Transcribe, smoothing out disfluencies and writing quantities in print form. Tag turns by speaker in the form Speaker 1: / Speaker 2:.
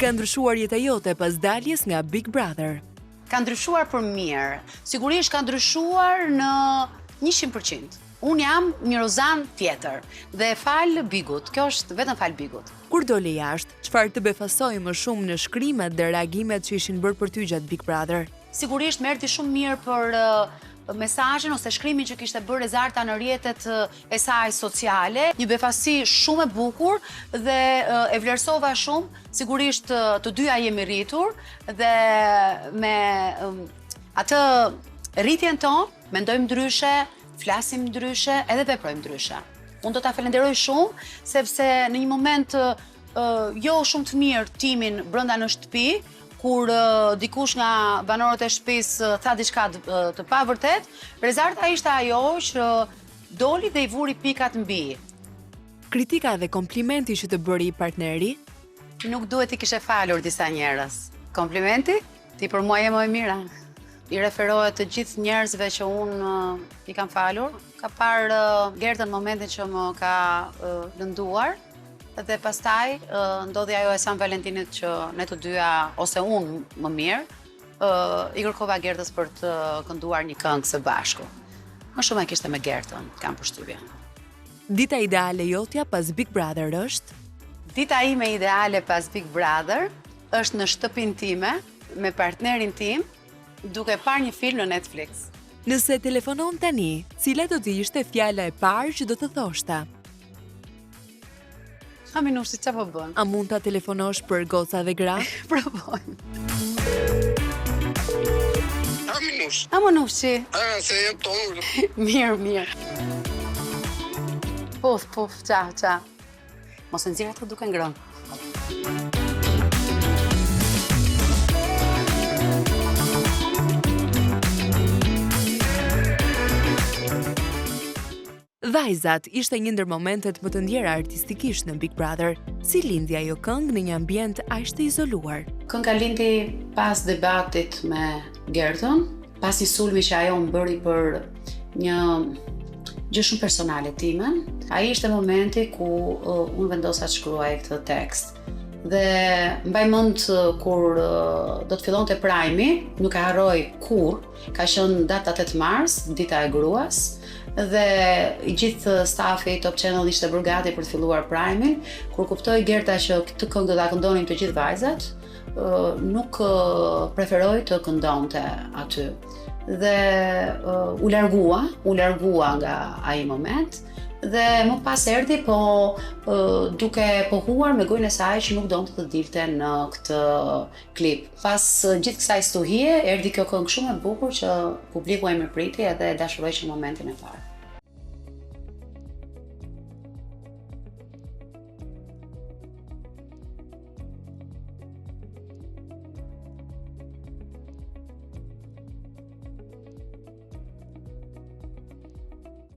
Speaker 1: ka ndryshuar jeta jote pas daljes nga Big Brother?
Speaker 2: Ka ndryshuar për mirë. Sigurisht ka ndryshuar në 100%. Unë jam një Rozan tjetër dhe fal Bigut. Kjo është vetëm fal Bigut.
Speaker 1: Kur dole jashtë, çfarë të befasoi më shumë në shkrimet dhe reagimet që ishin bërë për ty gjatë Big Brother?
Speaker 2: Sigurisht merrti shumë mirë për mesazhin ose shkrimin që kishte bërë Rezarta në rrjetet e saj sociale. Një befasi shumë e bukur dhe e vlerësova shumë. Sigurisht të dyja jemi rritur dhe me atë rritjen tonë mendojmë ndryshe, flasim ndryshe edhe veprojmë ndryshe. Unë do ta falenderoj shumë sepse në një moment jo shumë të mirë timin brenda në shtëpi, kur dikush nga banorët e shtëpisë tha diçka të pavërtet, Rezarta ishte ajo që doli dhe i vuri pikat mbi.
Speaker 1: Kritika dhe komplimenti që të bëri partneri?
Speaker 2: Nuk duhet i kishe falur disa njerëz. Komplimenti? Ti për mua je më e mira. I referohet të gjithë njerëzve që unë i kam falur. Ka parë Gertën në momentin që më ka lënduar dhe pastaj ndodhi ajo e San Valentinit që ne të dyja, ose unë më mirë, i kërkova Gertës për të kënduar një këngë së bashku. Më shumë e kishte me Gertën, kam përshtypjen.
Speaker 1: Dita ideale jotja pas Big Brother është?
Speaker 2: Dita ime ideale pas Big Brother është në shtëpinë time, me partnerin tim, duke parë një film në Netflix.
Speaker 1: Nëse telefonon tani, cila do të ishte fjala e parë që do të thoshta?
Speaker 2: Aminushi, çfarë po bën?
Speaker 1: A mund ta telefonosh për goca dhe gra?
Speaker 2: Provojmë.
Speaker 3: Aminush.
Speaker 2: Aminushi.
Speaker 3: Se jam tonë.
Speaker 2: Mirë. Puf, qa. Mos e nxjerr ato duke ngrënë.
Speaker 1: Vajzat ishte një ndër momentet më të ndjera artistikisht në Big Brother. Si lindi ajo këngë në një ambient aq të izoluar?
Speaker 2: Kënga lindi pas debatit me Gertën, pas një sulmi që ajo më bëri për një gjë shumë personale timen. Ai ishte momenti ku unë vendosa të shkruaj këtë tekst. Dhe mbaj mend kur do të fillonte Prime-i, nuk e harroj kurrë, ka qenë data 8 mars, dita e gruas. Dhe i gjithë stafi Top Channel ishte bërë gati për të filluar Prime-in, kur kuptoi Gerta që këtë këngë do ta këndonin të gjithë vajzat, nuk preferoi të këndonte aty. Dhe u largua nga ai moment dhe më pas erdhi duke pohuar me gojën e saj që nuk donte të dilte në këtë klip. Pas gjithë kësaj stuhie erdhi kjo këngë shumë e bukur që publiku e mirëpriti edhe e dashuroi që momentin e parë.